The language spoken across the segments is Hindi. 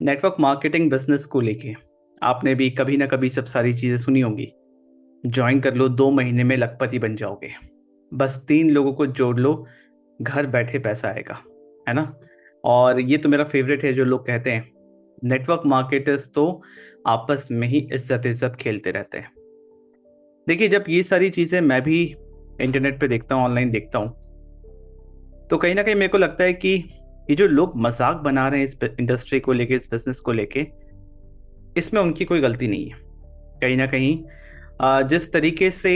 नेटवर्क मार्केटिंग बिजनेस को लेके आपने भी कभी ना कभी सब सारी चीजें सुनी होंगी। ज्वाइन कर लो, 2 महीने में लखपति बन जाओगे। बस 3 लोगों को जोड़ लो, घर बैठे पैसा आएगा, है ना। और ये तो मेरा फेवरेट है, जो लोग कहते हैं नेटवर्क मार्केटर्स तो आपस में ही इज्जत इज्जत खेलते रहते हैं। देखिए, जब ये सारी चीजें मैं भी इंटरनेट पे देखता हूँ, ऑनलाइन देखता हूँ, तो कहीं ना कहीं मेरे को लगता है कि ये जो लोग मजाक बना रहे हैं इस इंडस्ट्री को लेके, इस बिजनेस को लेके, इसमें उनकी कोई गलती नहीं है। कहीं ना कहीं जिस तरीके से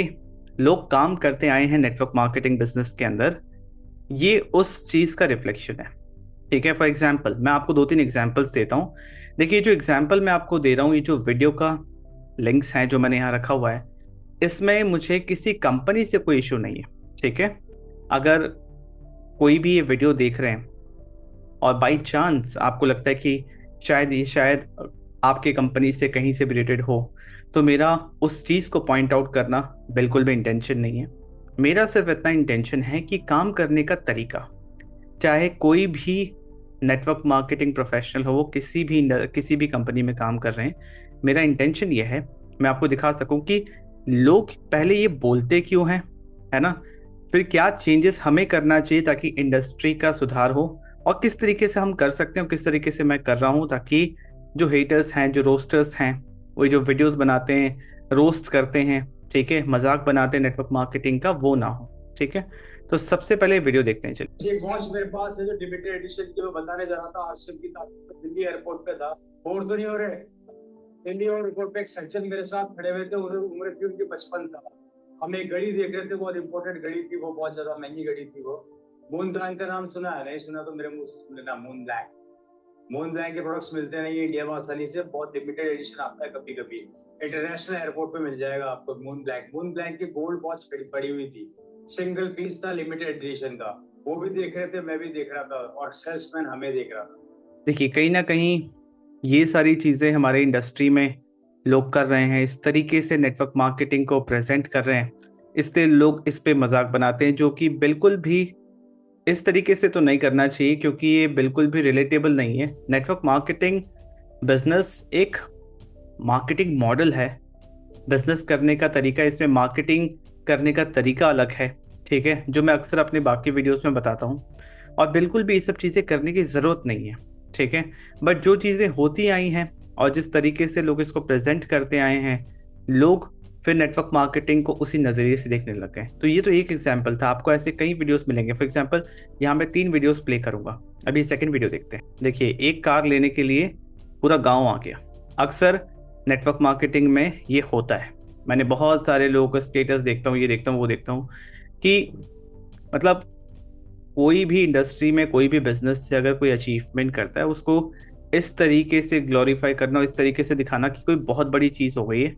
लोग काम करते आए हैं नेटवर्क मार्केटिंग बिजनेस के अंदर, ये उस चीज का रिफ्लेक्शन है। ठीक है, फॉर एग्जाम्पल मैं आपको 2-3 एग्जाम्पल्स देता हूँ। देखिए, जो एग्जाम्पल मैं आपको दे रहा हूँ, ये जो वीडियो का लिंक्स हैं जो मैंने यहाँ रखा हुआ है, इसमें मुझे किसी कंपनी से कोई इशू नहीं है। ठीक है, अगर कोई भी ये वीडियो देख रहे हैं और बाई चांस आपको लगता है कि शायद आपके कंपनी से कहीं से भी रिलेटेड हो, तो मेरा उस चीज़ को पॉइंट आउट करना बिल्कुल भी इंटेंशन नहीं है। मेरा सिर्फ इतना इंटेंशन है कि काम करने का तरीका, चाहे कोई भी नेटवर्क मार्केटिंग प्रोफेशनल हो, वो किसी भी कंपनी में काम कर रहे हैं, मेरा इंटेंशन ये है मैं आपको दिखा सकूं कि लोग पहले ये बोलते क्यों हैं, है ना। फिर क्या चेंजेस हमें करना चाहिए ताकि इंडस्ट्री का सुधार हो, और किस तरीके से हम कर सकते हैं, किस तरीके से मैं कर रहा हूँ, ताकि जो हेटर्स हैं, जो रोस्टर्स हैं, वो जो वीडियोस बनाते हैं, रोस्ट करते हैं, ठीक है, मजाक बनाते हैं नेटवर्क मार्केटिंग का, वो ना हो। ठीक है, तो सबसे पहले वीडियो देखते हैं, चलिए। एक वॉच मेरे पास है जो लिमिटेड एडिशन की मैं बताने जा रहा था। आरसीएम की तारीख दिल्ली एयरपोर्ट पे था। बोर तो नहीं हो रहे? दिल्ली एयरपोर्ट पे एक सज्जन मेरे साथ खड़े हुए थे, उम्र थी उनकी 55 था। हम एक घड़ी देख रहे थे, बहुत इंपॉर्टेंट घड़ी थी वो, बहुत ज्यादा महंगी घड़ी थी वो। मून ब्लैंक का नाम सुना है? नहीं सुना तो मेरे मुंह से सुन लेना। मून ब्लैंक के प्रोडक्ट्स मिलते नहीं है इंडिया में आसानी से, बहुत लिमिटेड एडिशन आता है कभी कभी। इंटरनेशनल एयरपोर्ट पे मिल जाएगा आपको मून ब्लैंक की गोल्ड वॉच पड़ी हुई थी। सिंगल पीस था, लिमिटेड एडिशन का। वो भी देख रहे थे, मैं भी देख रहा था, और सेल्समैन हमें देख रहा था। देखिए, कहीं ना कहीं ये सारी चीजें हमारे इंडस्ट्री में लोग कर रहे हैं, इस तरीके से नेटवर्क मार्केटिंग को प्रेजेंट कर रहे हैं, इसलिए लोग इस पे मजाक बनाते हैं, जो कि बिल्कुल भी इस तरीके से तो नहीं करना चाहिए, क्योंकि ये बिल्कुल भी रिलेटेबल नहीं है। नेटवर्क मार्केटिंग बिजनेस एक मार्केटिंग मॉडल है, बिजनेस करने का तरीका, इसमें मार्केटिंग करने का तरीका अलग है। ठीक है, जो मैं अक्सर अपने बाकी वीडियोस में बताता हूँ, और बिल्कुल भी ये सब चीज़ें करने की ज़रूरत नहीं है। ठीक है, बट जो चीज़ें होती आई हैं और जिस तरीके से लोग इसको प्रेजेंट करते आए हैं, लोग फिर नेटवर्क मार्केटिंग को उसी नज़रिए से देखने लग गए। तो ये तो एक एग्जाम्पल था, आपको ऐसे कई वीडियोस मिलेंगे। फॉर एग्जाम्पल यहाँ मैं 3 वीडियोस प्ले करूंगा। अभी सेकंड वीडियो देखते हैं। देखिए, एक कार लेने के लिए पूरा गांव आ गया। अक्सर नेटवर्क मार्केटिंग में ये होता है। मैंने बहुत सारे लोगों का स्टेटस देखता हूँ, ये देखता हूँ, वो देखता हूँ कि मतलब कोई भी इंडस्ट्री में, कोई भी बिजनेस से अगर कोई अचीवमेंट करता है, उसको इस तरीके से ग्लोरीफाई करना, इस तरीके से दिखाना कि कोई बहुत बड़ी चीज हो गई है,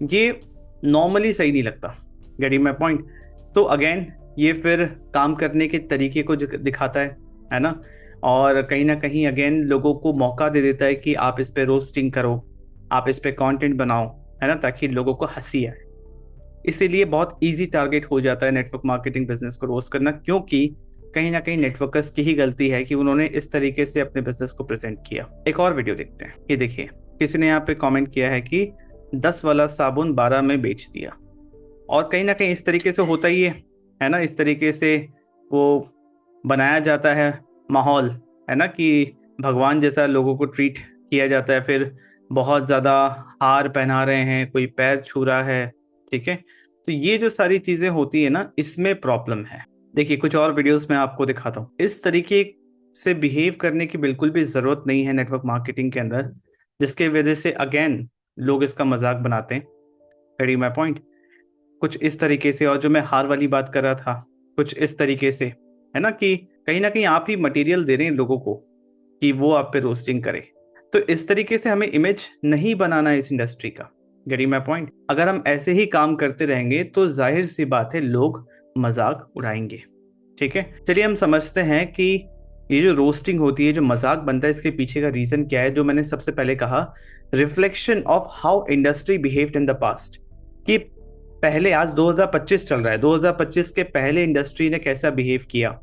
ये नॉर्मली सही नहीं लगता। Getting my point. तो अगेन, ये फिर काम करने के तरीके को दिखाता है ना। और कहीं ना कहीं अगेन लोगों को मौका दे देता है कि आप इस पे रोस्टिंग करो, आप इस पे कंटेंट बनाओ, है ना, ताकि लोगों को हंसी आए। इसीलिए बहुत इजी टारगेट हो जाता है नेटवर्क मार्केटिंग बिजनेस को रोस्ट करना, क्योंकि कहीं ना कहीं नेटवर्कर्स की ही गलती है कि उन्होंने इस तरीके से अपने बिजनेस को प्रेजेंट किया। एक और वीडियो देखते हैं। ये देखिए, किसी ने यहाँ पे कमेंट किया है कि 10 वाला साबुन 12 में बेच दिया। और कहीं ना कहीं इस तरीके से होता ही है ना। इस तरीके से वो बनाया जाता है माहौल, है ना, कि भगवान जैसा लोगों को ट्रीट किया जाता है। फिर बहुत ज़्यादा हार पहना रहे हैं, कोई पैर छू रहा है। ठीक है, तो ये जो सारी चीज़ें होती है ना, इसमें प्रॉब्लम है। देखिए, कुछ और वीडियोस में आपको दिखाता हूँ। इस तरीके से बिहेव करने की बिल्कुल भी ज़रूरत नहीं है नेटवर्क मार्केटिंग के अंदर, जिसके वजह से अगेन लोग इसका मजाक बनाते हैं। Very my point. कुछ इस तरीके से, और जो मैं हार वाली बात कर रहा था, कुछ इस तरीके से, है ना, कि कहीं ना कहीं आप ही मटेरियल दे रहे हैं लोगों को कि वो आप पे रोस्टिंग करे। तो इस तरीके से हमें इमेज नहीं बनाना है इस इंडस्ट्री का। Getting my point. अगर हम ऐसे ही काम करते रहेंगे तो जाहिर सी बात है लोग मजाक उड़ाएंगे। ठीक है, चलिए हम समझते हैं कि ये जो रोस्टिंग होती है, जो मजाक बनता है, इसके पीछे का रीजन क्या है। जो मैंने सबसे पहले कहा, reflection of how industry behaved in the past. कि पहले, आज 2025 चल रहा है, 2025 के पहले इंडस्ट्री ने कैसा बिहेव किया,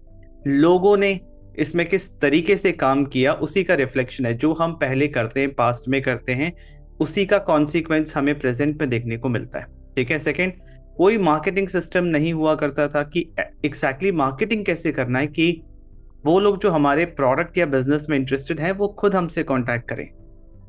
लोगों ने इसमें किस तरीके से काम किया उसी का रिफ्लेक्शन है। जो हम पहले करते हैं, पास्ट में करते हैं, उसी का कॉन्सिक्वेंस हमें प्रेजेंट में देखने को मिलता है। ठीक है। सेकंड, कोई मार्केटिंग सिस्टम नहीं हुआ करता था कि एग्जैक्टली मार्केटिंग कैसे करना है, कि वो लोग जो हमारे प्रोडक्ट या बिजनेस में इंटरेस्टेड है वो खुद हमसे कांटेक्ट करें।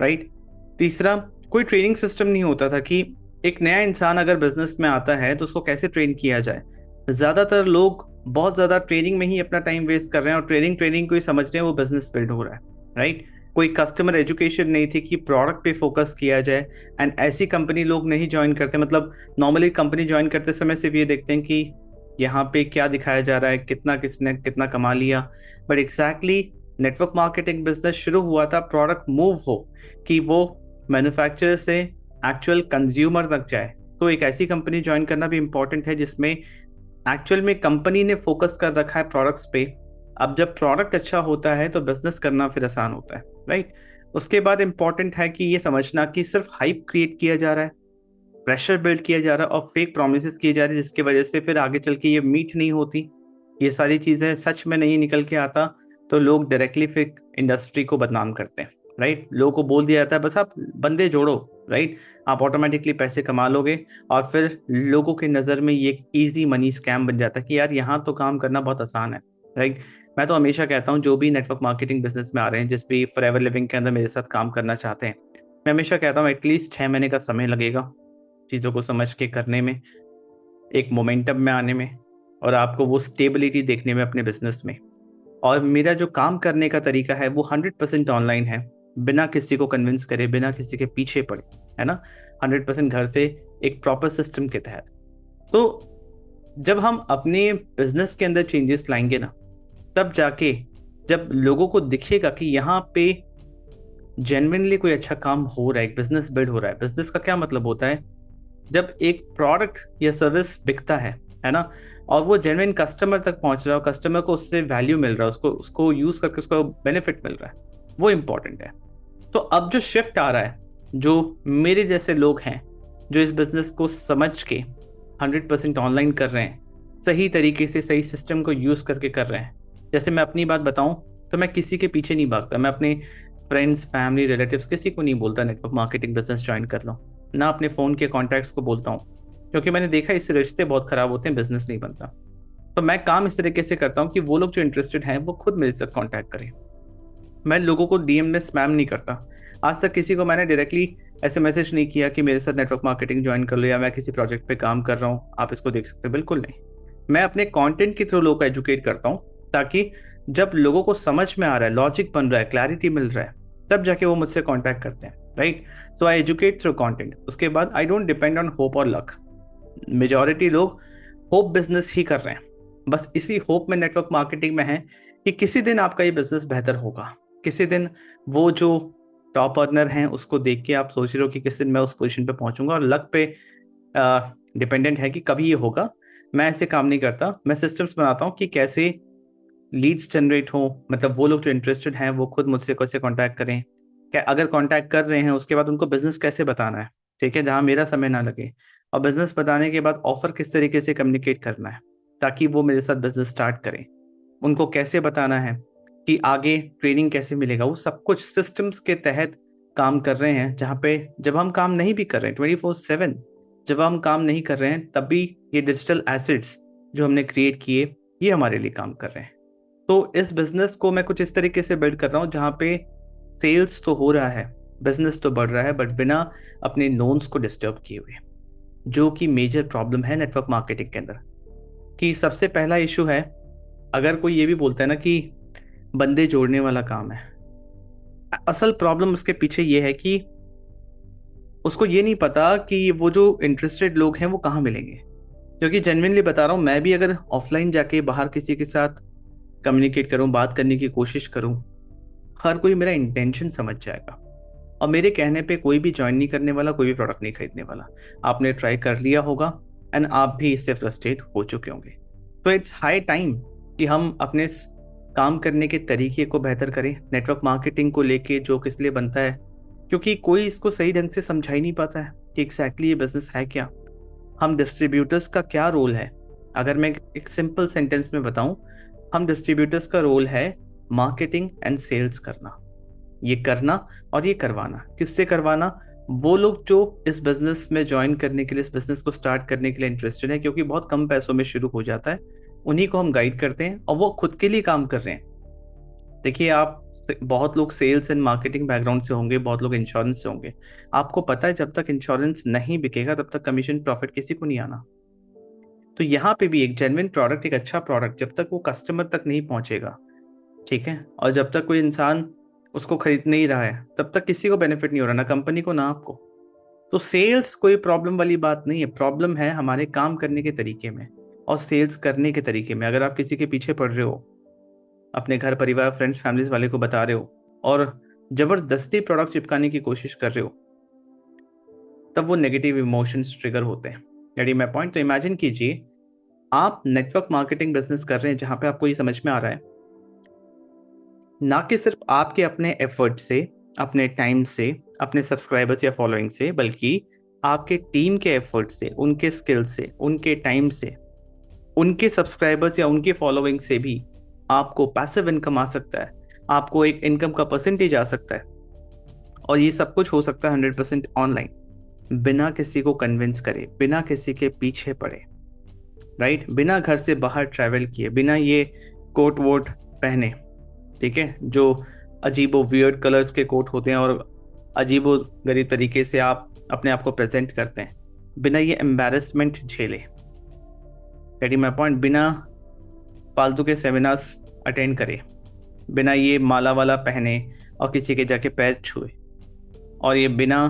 राइट। तीसरा, कोई ट्रेनिंग सिस्टम नहीं होता था कि एक नया इंसान अगर बिजनेस में आता है तो उसको कैसे ट्रेन किया जाए। ज्यादातर लोग बहुत ज्यादा ट्रेनिंग में ही अपना टाइम वेस्ट कर रहे हैं और ट्रेनिंग ट्रेनिंग को ही समझ रहे हैं वो बिजनेस बिल्ड हो रहा है। राइट। कोई कस्टमर एजुकेशन नहीं थी कि प्रोडक्ट पे फोकस किया जाए। एंड ऐसी कंपनी लोग नहीं ज्वाइन करते, मतलब नॉर्मली कंपनी ज्वाइन करते समय सिर्फ ये देखते हैं कि यहाँ पे क्या दिखाया जा रहा है, कितना किसने कितना कमा लिया। But exactly network marketing business शुरू हुआ था प्रोडक्ट मूव हो, कि वो मैन्युफैक्चरर से एक्चुअल कंज्यूमर तक जाए। तो एक ऐसी कंपनी ज्वाइन करना भी इंपॉर्टेंट है जिसमें एक्चुअल में कंपनी ने फोकस कर रखा है प्रोडक्ट्स पे। अब जब प्रोडक्ट अच्छा होता है तो बिजनेस करना फिर आसान होता है। राइट। उसके बाद इंपॉर्टेंट है कि ये समझना कि सिर्फ हाइप क्रिएट किया जा रहा है, प्रेशर बिल्ड किया जा रहा है और फेक प्रोमिस किए जा रहे हैं, जिसकी वजह से फिर आगे चल के ये मीट नहीं होती। ये सारी चीजें सच में नहीं निकल के आता तो लोग डायरेक्टली फिर इंडस्ट्री को बदनाम करते हैं। राइट। लोगों को बोल दिया जाता है बस आप बंदे जोड़ो, राइट, आप ऑटोमेटिकली पैसे कमा लोगे। और फिर लोगों की नज़र में ये एक ईजी मनी स्कैम बन जाता है कि यार यहाँ तो काम करना बहुत आसान है। राइट। मैं तो हमेशा कहता हूँ जो भी नेटवर्क मार्केटिंग बिजनेस में आ रहे हैं, जिस भी फॉरएवर लिविंग के अंदर मेरे साथ काम करना चाहते हैं, मैं हमेशा कहता हूँ एटलीस्ट 6 महीने का समय लगेगा चीज़ों को समझ के करने में, एक मोमेंटम में आने में, और आपको वो स्टेबिलिटी देखने में अपने बिजनेस में। और मेरा जो काम करने का तरीका है वो 100% ऑनलाइन है, बिना किसी को कन्विंस करे, बिना किसी के पीछे पड़े, है ना, 100% घर से, एक प्रॉपर सिस्टम के तहत। तो जब हम अपने बिजनेस के अंदर चेंजेस लाएंगे ना, तब जाके जब लोगों को दिखेगा कि यहाँ पे जेन्युइनली कोई अच्छा काम हो रहा है, एक बिजनेस बिल्ड हो रहा है। बिजनेस का क्या मतलब होता है, जब एक प्रोडक्ट या सर्विस बिकता है ना, और वो जेन्युइन कस्टमर तक पहुंच रहा है, कस्टमर को उससे वैल्यू मिल रहा है, उसको उसको यूज करके उसको बेनिफिट मिल रहा है, वो इंपॉर्टेंट है। तो अब जो शिफ्ट आ रहा है, जो मेरे जैसे लोग हैं जो इस बिजनेस को समझ के 100% ऑनलाइन कर रहे हैं, सही तरीके से सही सिस्टम को यूज करके कर रहे हैं। जैसे मैं अपनी बात बताऊं तो मैं किसी के पीछे नहीं भागता, मैं अपने फ्रेंड्स, फैमिली, रिलेटिव्स किसी को नहीं बोलता नेटवर्क मार्केटिंग बिजनेस ज्वाइन कर लो, ना अपने फ़ोन के कॉन्टैक्ट्स को बोलता हूँ, क्योंकि मैंने देखा इससे रिश्ते बहुत ख़राब होते हैं, बिजनेस नहीं बनता। तो मैं काम इस तरीके से करता हूँ कि वो लोग जो इंटरेस्टेड हैं वो खुद मेरे साथ कॉन्टैक्ट करें। मैं लोगों को डीएम में स्पैम नहीं करता। आज तक किसी को मैंने डायरेक्टली ऐसे मैसेज नहीं किया कि मेरे साथ नेटवर्क मार्केटिंग ज्वाइन कर लो या मैं किसी प्रोजेक्ट पे काम कर रहा हूँ, आप इसको देख सकते हो, बिल्कुल नहीं। मैं अपने कंटेंट के थ्रू लोगों को एजुकेट करता हूँ, ताकि जब लोगों को समझ में आ रहा है, लॉजिक बन रहा है, क्लैरिटी मिल रहा है, तब जाके वो मुझसे कॉन्टैक्ट करते हैं। राइट। सो आई एजुकेट थ्रू कंटेंट। उसके बाद I don't depend on hope और लक। मेजॉरिटी लोग होप बिजनेस ही कर रहे हैं, बस इसी होप में नेटवर्क मार्केटिंग में है कि किसी दिन आपका ये बिजनेस बेहतर होगा, किसी दिन वो जो टॉप अर्नर हैं उसको देख के आप सोच रहे हो कि किसी दिन मैं उस पोजीशन पे पहुंचूंगा, और लक पे डिपेंडेंट है कि कभी ये होगा। मैं ऐसे काम नहीं करता, मैं सिस्टम्स बनाता हूँ कि कैसे लीड्स जनरेट हो, मतलब वो लोग जो इंटरेस्टेड हैं वो खुद मुझसे कैसे कांटेक्ट करें, क्या अगर कांटेक्ट कर रहे हैं उसके बाद उनको बिजनेस कैसे बताना है, ठीक है, जहां मेरा समय ना लगे, और बिजनेस बताने के बाद ऑफर किस तरीके से कम्युनिकेट करना है ताकि वो मेरे साथ बिजनेस स्टार्ट करें, उनको कैसे बताना है कि आगे ट्रेनिंग कैसे मिलेगा, वो सब कुछ सिस्टम्स के तहत काम कर रहे हैं। जहाँ पे जब हम काम नहीं भी कर रहे हैं 24/7, जब हम काम नहीं कर रहे हैं तब भी ये डिजिटल एसेट्स जो हमने क्रिएट किए ये हमारे लिए काम कर रहे हैं। तो इस बिजनेस को मैं कुछ इस तरीके से बिल्ड कर रहा हूँ जहाँ पे सेल्स तो हो रहा है, बिजनेस तो बढ़ रहा है, बट बिना अपने नोन्स को डिस्टर्ब किए हुए, जो कि मेजर प्रॉब्लम है नेटवर्क मार्केटिंग के अंदर। कि सबसे पहला इशू है, अगर कोई ये भी बोलता है ना कि बंदे जोड़ने वाला काम है, असल प्रॉब्लम उसके पीछे ये है कि उसको ये नहीं पता कि वो जो इंटरेस्टेड लोग हैं वो कहाँ मिलेंगे। क्योंकि जेन्युइनली बता रहा हूँ, मैं भी अगर ऑफलाइन जाके बाहर किसी के साथ कम्युनिकेट करूं, बात करने की कोशिश करूं, हर कोई मेरा इंटेंशन समझ जाएगा, और मेरे कहने पे कोई भी ज्वाइन नहीं करने वाला, कोई भी प्रोडक्ट नहीं खरीदने वाला। आपने ट्राई कर लिया होगा एंड आप भी इससे फ्रस्ट्रेट हो चुके होंगे। तो इट्स हाई टाइम कि हम अपने काम करने के तरीके को बेहतर करें, नेटवर्क मार्केटिंग को लेके जो किस लिए बनता है, क्योंकि कोई इसको सही ढंग से समझा ही नहीं पाता है कि एग्जैक्टली ये बिजनेस है क्या, हम डिस्ट्रीब्यूटर्स का क्या रोल है। अगर मैं एक सिंपल सेंटेंस में बताऊं, हम डिस्ट्रीब्यूटर्स का रोल है मार्केटिंग एंड सेल्स करना, ये करना और ये करवाना। किससे करवाना? वो लोग जो इस बिजनेस में ज्वाइन करने के लिए, इस बिजनेस को स्टार्ट करने के लिए इंटरेस्टेड है, क्योंकि बहुत कम पैसों में शुरू हो जाता है, उन्हीं को हम गाइड करते हैं और वो खुद के लिए काम कर रहे हैं। देखिए, बहुत लोग सेल्स एंड मार्केटिंग बैकग्राउंड से होंगे, बहुत लोग इंश्योरेंस से होंगे। आपको पता है, जब तक इंश्योरेंस नहीं बिकेगा तब तक कमीशन प्रॉफिट किसी को नहीं आना। तो यहाँ पे भी एक जेन्युइन प्रोडक्ट, एक अच्छा प्रोडक्ट, जब तक वो कस्टमर तक नहीं पहुंचेगा, ठीक है, और जब तक कोई इंसान उसको खरीद नहीं रहा है, तब तक किसी को बेनिफिट नहीं हो रहा, ना कंपनी को ना आपको। तो सेल्स कोई प्रॉब्लम वाली बात नहीं है, प्रॉब्लम है हमारे काम करने के तरीके में और सेल्स करने के तरीके में। अगर आप किसी के पीछे पड़ रहे हो, अपने घर परिवार फ्रेंड्स फैमिलीज वाले को बता रहे हो और जबरदस्ती प्रोडक्ट चिपकाने की कोशिश कर रहे हो, तब वो नेगेटिव इमोशंस ट्रिगर होते हैं। Ready my point? तो इमेजिन कीजिए, आप नेटवर्क मार्केटिंग बिजनेस कर रहे हैं जहां पे आपको ये समझ में आ रहा है, ना कि सिर्फ आपके अपने एफर्ट से, अपने टाइम से, अपने सब्सक्राइबर्स या फॉलोइंग से, बल्कि आपके टीम के एफर्ट से, उनके स्किल से, उनके टाइम से, उनके सब्सक्राइबर्स या उनके फॉलोइंग से भी आपको पैसिव इनकम आ सकता है, आपको एक इनकम का परसेंटेज आ सकता है। और ये सब कुछ हो सकता है 100% ऑनलाइन, बिना किसी को कन्विंस करे, बिना किसी के पीछे पड़े, राइट, बिना घर से बाहर ट्रैवल किए, बिना ये कोट वोट पहने, ठीक है, जो अजीबो वियर्ड कलर्स के कोट होते हैं और अजीबो गरीब तरीके से आप अपने आप को प्रेजेंट करते हैं, बिना ये एम्बैरेसमेंट झेले, रेडी माय पॉइंट, बिना फालतू के सेमिनार्स अटेंड करे, बिना ये माला वाला पहने और किसी के जाके पैर छुए, और ये बिना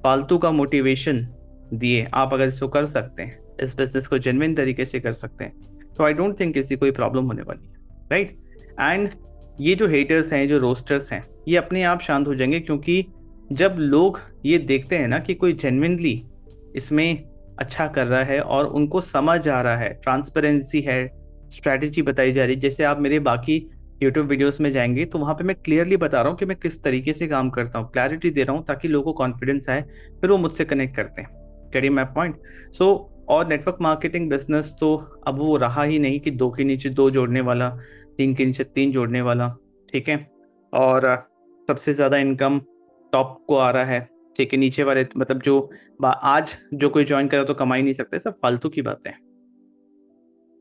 फालतू का मोटिवेशन दिए आप अगर इसको कर सकते हैं, इस बिजनेस को जेन्युइन तरीके से कर सकते हैं, तो आई डोंट थिंक किसी कोई प्रॉब्लम होने वाली है, राइट। एंड ये जो हेटर्स हैं, जो रोस्टर्स हैं, ये अपने आप शांत हो जाएंगे, क्योंकि जब लोग ये देखते हैं ना कि कोई जेन्युइनली इसमें अच्छा कर रहा है और उनको समझ आ रहा है, ट्रांसपेरेंसी है, स्ट्रैटेजी बताई जा रही है। जैसे आप मेरे बाकी यूट्यूब वीडियोस में जाएंगे तो वहां पे मैं क्लियरली बता रहा हूँ कि मैं किस तरीके से काम करता हूँ, क्लैरिटी दे रहा हूँ, ताकि लोगों को कॉन्फिडेंस आए, फिर वो मुझसे कनेक्ट करते हैं। Carry my point? सो और नेटवर्क मार्केटिंग बिजनेस तो अब वो रहा ही नहीं कि दो के नीचे दो जोड़ने वाला, तीन के नीचे तीन जोड़ने वाला, ठीक है, और सबसे ज्यादा इनकम टॉप को आ रहा है, ठीक है, नीचे वाले मतलब जो आज जो कोई ज्वाइन करे तो कमा ही नहीं सकते, सब फालतू की बातें हैं।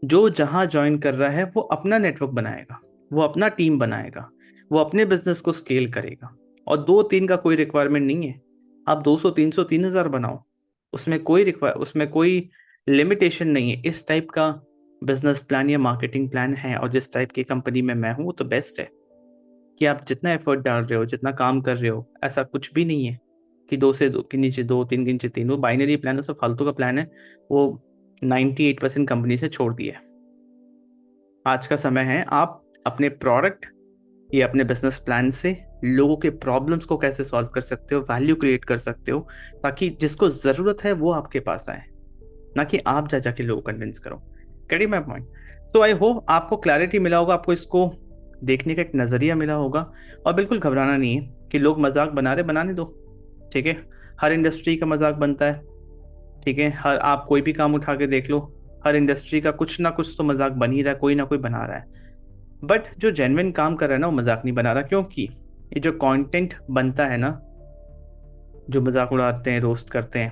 जो जहां ज्वाइन कर रहा है वो अपना नेटवर्क बनाएगा, वो अपना टीम बनाएगा, वो अपने बिजनेस को स्केल करेगा, और दो तीन का कोई रिक्वायरमेंट नहीं है। आप 200 300 3000 बनाओ, उसमें कोई लिमिटेशन नहीं है। इस टाइप का बिजनेस प्लान या मार्केटिंग प्लान है, और जिस टाइप की कंपनी में मैं हूँ वो तो बेस्ट है कि आप जितना एफर्ट डाल रहे हो, जितना काम कर रहे हो, ऐसा कुछ भी नहीं है कि दो से दो के नीचे दो, तीन के नीचे तीन, वो बाइनरी प्लान है, सब फालतू का प्लान है, वो 98% कंपनी से छोड़ दिया है। आज का समय है, आप अपने प्रोडक्ट या अपने बिजनेस प्लान से लोगों के प्रॉब्लम्स को कैसे सॉल्व कर सकते हो, वैल्यू क्रिएट कर सकते हो, ताकि जिसको जरूरत है वो आपके पास आए, ना कि आप जा जाके लोगों को कन्विंस करो। कैडी माय पॉइंट? तो आई होप आपको क्लैरिटी मिला होगा, आपको इसको देखने का एक नजरिया मिला होगा, और बिल्कुल घबराना नहीं है कि लोग मजाक बना रहे, बनाने दो, ठीक है। हर इंडस्ट्री का मजाक बनता है, ठीक है, हर आप कोई भी काम उठा के देख लो, हर इंडस्ट्री का कुछ ना कुछ तो मजाक बन ही रहा है, कोई ना कोई बना रहा है। बट जो जेन्युइन काम कर रहा है ना, वो मजाक नहीं बना रहा, क्योंकि ये जो कंटेंट बनता है ना, जो मजाक उड़ाते हैं, रोस्ट करते हैं,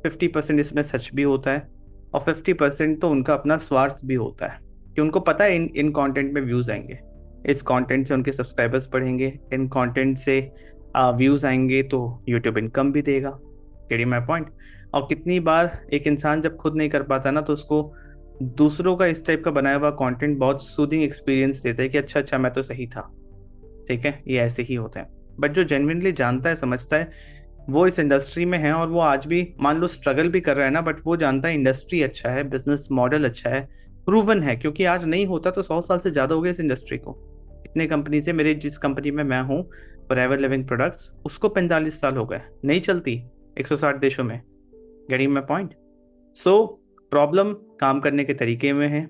50% इसमें सच भी होता है, और 50% तो उनका अपना स्वार्थ भी होता है, कि उनको पता है इन कंटेंट में व्यूज आएंगे, इस कंटेंट से उनके सब्सक्राइबर्स बढ़ेंगे, इन कंटेंट से व्यूज आएंगे तो यूट्यूब इनकम भी देगा। Getting my point? और कितनी बार एक इंसान जब खुद नहीं कर पाता ना, तो उसको दूसरों का इस टाइप का बनाया हुआ कंटेंट बहुत सूदिंग एक्सपीरियंस देता है कि अच्छा अच्छा मैं तो सही था, ठीक है, ये ऐसे ही होते हैं। बट जो जेन्युइनली जानता है, समझता है, वो इस इंडस्ट्री में है, और वो आज भी मान लो स्ट्रगल भी कर रहा है ना, बट वो जानता है इंडस्ट्री अच्छा है, बिजनेस मॉडल अच्छा है, प्रूवन है, क्योंकि आज नहीं होता तो 100 साल से ज्यादा हो गए इस इंडस्ट्री को। इतने कंपनी से, मेरे जिस कंपनी में मैं हूँ, फॉरएवर लिविंग प्रोडक्ट्स, उसको 45 साल हो गए, नहीं चलती 160 देशों में। Getting my point? So problem काम करने के तरीके में है।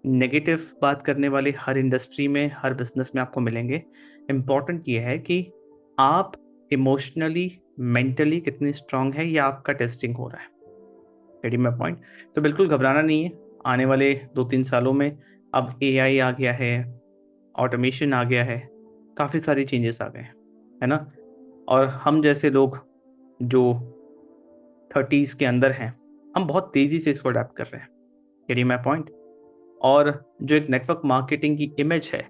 नेगेटिव बात करने वाले हर इंडस्ट्री में, हर बिजनेस में आपको मिलेंगे। इम्पॉर्टेंट ये है कि आप इमोशनली, मेंटली कितनी स्ट्रांग है, ये आपका टेस्टिंग हो रहा है। Getting my point? तो बिल्कुल घबराना नहीं है। आने वाले 2-3 सालों में अब एआई आ गया है, ऑटोमेशन आ गया है, काफ़ी सारी चेंजेस आ गए हैं, है ना। और हम जैसे लोग जो 30s के अंदर हैं, हम बहुत तेज़ी से इसको अडेप्ट कर रहे हैं, गेटिंग माई पॉइंट। और जो एक नेटवर्क मार्केटिंग की इमेज है,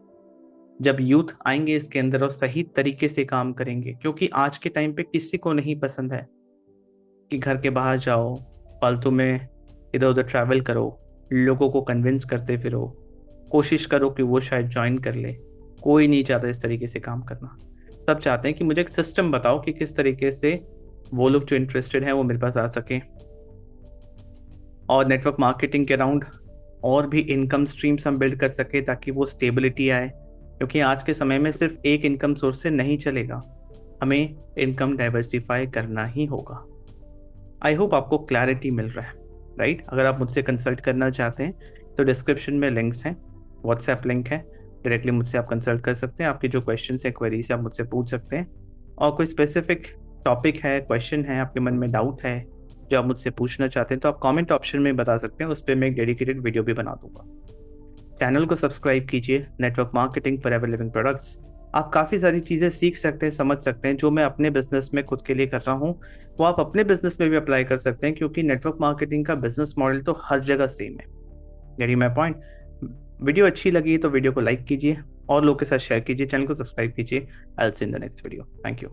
जब यूथ आएंगे इसके अंदर और सही तरीके से काम करेंगे, क्योंकि आज के टाइम पे किसी को नहीं पसंद है कि घर के बाहर जाओ, फालतू में इधर उधर ट्रैवल करो, लोगों को कन्विंस करते फिरो, कोशिश करो कि वो शायद ज्वाइन कर ले। कोई नहीं चाहता इस तरीके से काम करना। सब चाहते हैं कि मुझे एक सिस्टम बताओ कि किस तरीके से वो लोग जो इंटरेस्टेड हैं वो मेरे पास आ सकें। और नेटवर्क मार्केटिंग के अराउंड और भी इनकम स्ट्रीम्स हम बिल्ड कर सके ताकि वो स्टेबिलिटी आए, क्योंकि आज के समय में सिर्फ एक इनकम सोर्स से नहीं चलेगा, हमें इनकम डाइवर्सिफाई करना ही होगा। आई होप आपको क्लैरिटी मिल रहा है, राइट। अगर आप मुझसे कंसल्ट करना चाहते हैं तो डिस्क्रिप्शन में लिंक्स हैं, व्हाट्सएप लिंक है, डायरेक्टली मुझसे आप कंसल्ट कर सकते हैं। आपके जो क्वेश्चन है, क्वेरीज आप मुझसे पूछ सकते हैं। और कोई स्पेसिफिक टॉपिक है, क्वेश्चन है, आपके मन में डाउट है जो आप मुझसे पूछना चाहते हैं, तो आप कमेंट ऑप्शन में बता सकते हैं, उस पर मैं एक डेडिकेटेड वीडियो भी बना दूंगा। चैनल को सब्सक्राइब कीजिए, network marketing for ever living products. आप काफ़ी सारी चीज़ें सीख सकते हैं, समझ सकते हैं, जो मैं अपने बिजनेस में खुद के लिए कर रहा हूँ वो आप अपने बिजनेस में भी अप्लाई कर सकते हैं, क्योंकि नेटवर्क मार्केटिंग का बिजनेस मॉडल तो हर जगह सेम है। Getting my point. वीडियो अच्छी लगी तो वीडियो को लाइक कीजिए और लोगों के साथ शेयर कीजिए, चैनल को सब्सक्राइब कीजिए। I will see in the next video. Thank you.